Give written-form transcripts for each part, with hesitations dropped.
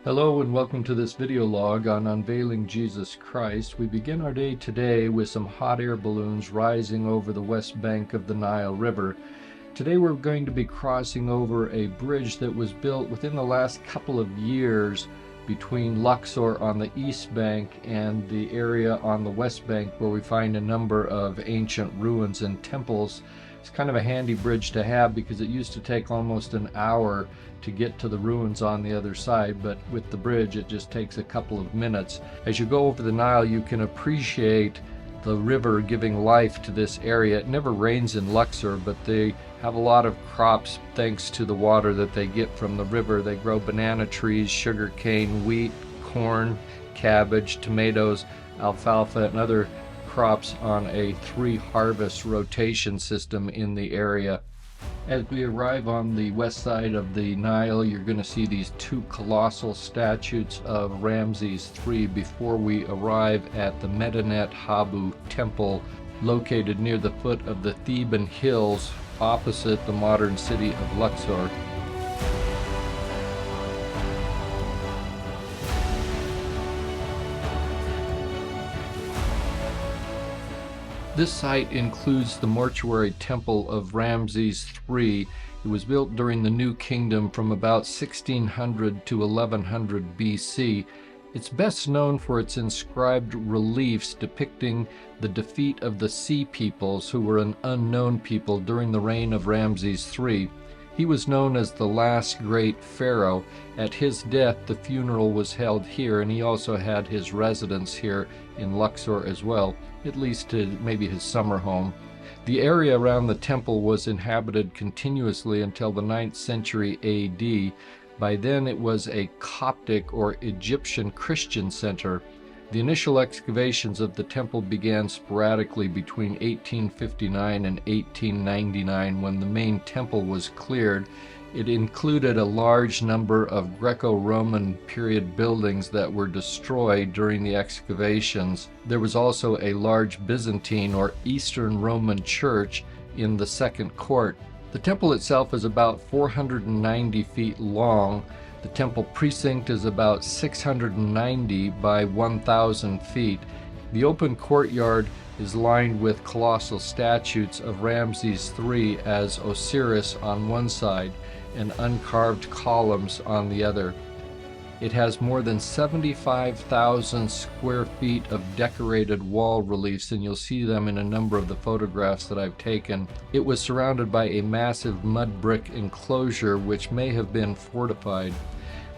Hello and welcome to this video log on Unveiling Jesus Christ. We begin our day today with some hot air balloons rising over the west bank of the Nile River. Today we're going to be crossing over a bridge that was built within the last couple of years between Luxor on the east bank and the area on the west bank where we find a number of ancient ruins and temples. It's kind of a handy bridge to have because it used to take almost an hour to get to the ruins on the other side, but with the bridge it just takes a couple of minutes. As you go over the Nile, you can appreciate the river giving life to this area. It never rains in Luxor, but they have a lot of crops thanks to the water that they get from the river. They grow banana trees, sugar cane, wheat, corn, cabbage, tomatoes, alfalfa, and other crops on a 3-harvest rotation system in the area. As we arrive on the west side of the Nile, you're going to see these 2 colossal statues of Rameses III before we arrive at the Medinet Habu Temple, located near the foot of the Theban hills opposite the modern city of Luxor. This site includes the mortuary temple of Rameses III. It was built during the New Kingdom from about 1600 to 1100 BC. It's best known for its inscribed reliefs depicting the defeat of the Sea Peoples, who were an unknown people during the reign of Rameses III. He was known as the last great pharaoh. At his death, the funeral was held here, and he also had his residence here in Luxor as well, at least to maybe his summer home. The area around the temple was inhabited continuously until the 9th century AD. By then it was a Coptic or Egyptian Christian center. The initial excavations of the temple began sporadically between 1859 and 1899 when the main temple was cleared. It included a large number of Greco-Roman period buildings that were destroyed during the excavations. There was also a large Byzantine or Eastern Roman church in the second court. The temple itself is about 490 feet long. The temple precinct is about 690 by 1,000 feet. The open courtyard is lined with colossal statues of Rameses III as Osiris on one side and uncarved columns on the other. It has more than 75,000 square feet of decorated wall reliefs, and you'll see them in a number of the photographs that I've taken. It was surrounded by a massive mud brick enclosure which may have been fortified.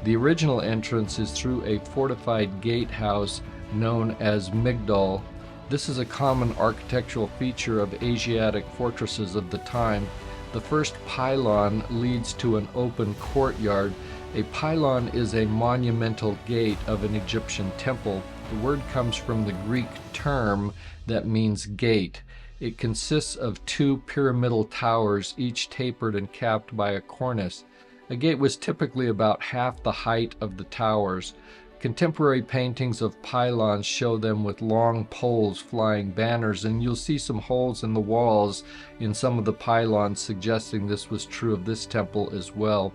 The original entrance is through a fortified gatehouse known as Migdal. This is a common architectural feature of Asiatic fortresses of the time. The first pylon leads to an open courtyard. A pylon is a monumental gate of an Egyptian temple. The word comes from the Greek term that means gate. It consists of 2 pyramidal towers, each tapered and capped by a cornice. A gate was typically about half the height of the towers. Contemporary paintings of pylons show them with long poles flying banners, and you'll see some holes in the walls in some of the pylons suggesting this was true of this temple as well.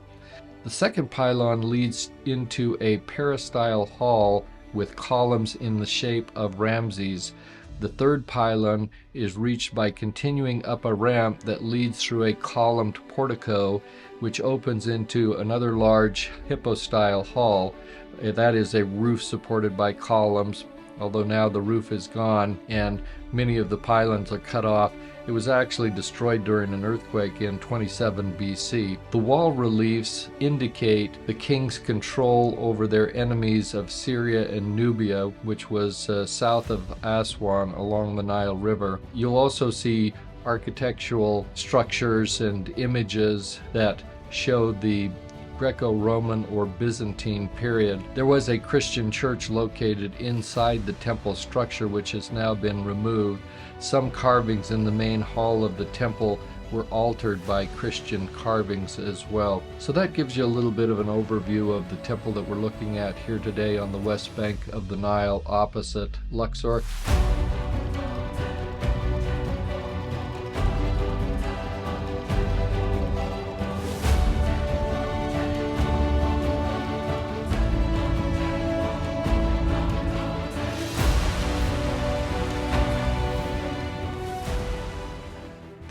The second pylon leads into a peristyle hall with columns in the shape of Ramses. The third pylon is reached by continuing up a ramp that leads through a columned portico which opens into another large hypostyle hall. That is a roof supported by columns, although now the roof is gone and many of the pylons are cut off. It was actually destroyed during an earthquake in 27 BC. The wall reliefs indicate the king's control over their enemies of Syria and Nubia, which was south of Aswan along the Nile River. You'll also see architectural structures and images that show the Greco-Roman or Byzantine period. There was a Christian church located inside the temple structure which has now been removed. Some carvings in the main hall of the temple were altered by Christian carvings as well. So that gives you a little bit of an overview of the temple that we're looking at here today on the west bank of the Nile opposite Luxor.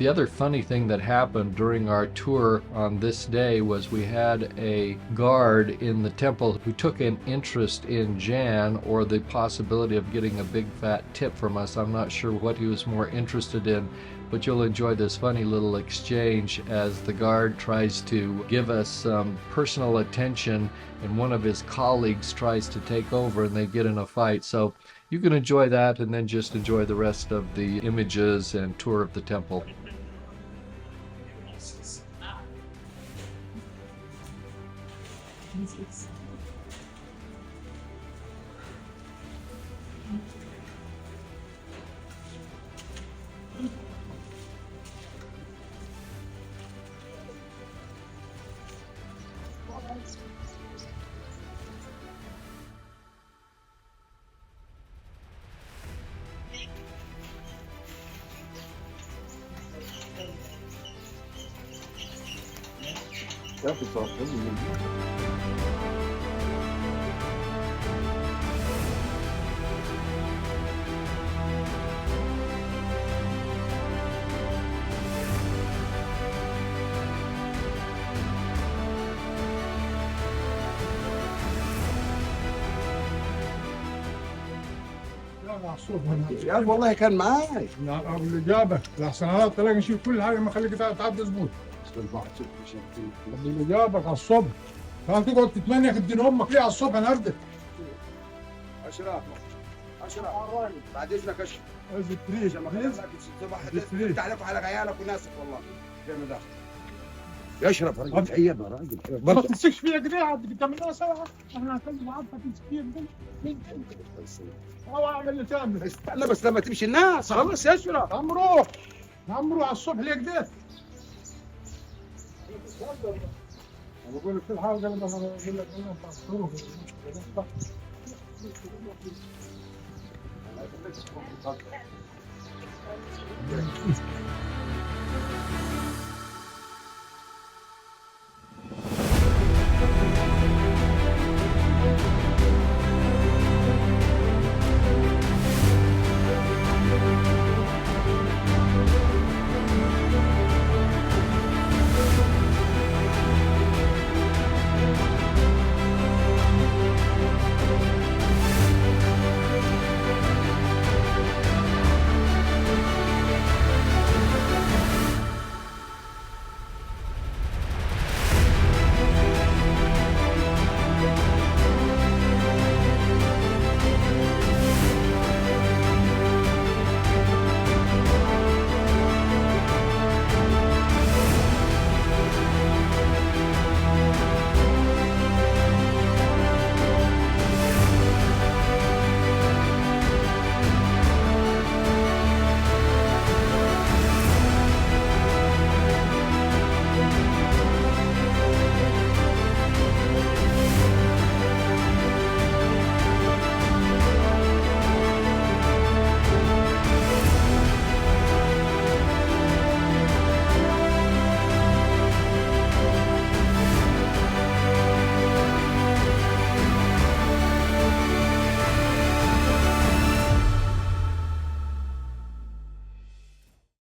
The other funny thing that happened during our tour on this day was we had a guard in the temple who took an interest in Jan, or the possibility of getting a big fat tip from us. I'm not sure what he was more interested in, but you'll enjoy this funny little exchange as the guard tries to give us some personal attention and one of his colleagues tries to take over and they get in a fight. So you can enjoy that and then just enjoy the rest of the images and tour of the temple. يا والله كان معاي. نعم اللي جابك لحسن انا طلع نشوف كل حاجه ما خليك تعدي زبون. اللي جابك على الصبح كان تقعد تتمنى تدين امك ليه على الصبح نردك. اشرف بعد اذنك اشرف. التريش انت عليك وعلى عيالك وناسك والله زي ما داخل. يا اشرف راجل طيب يا راجل. ما تمسكش فيها كده عاد تعملها سوا. احنا هنكلم عاد تمسك فيها هو اعمل اللي تعمل. استنى بس لما تمشي الناس خلص يا اشرف. عم روح على الصبح ليه كده؟ انا بقول لك في الحاجه قبل ما اقول لك انا بصوره.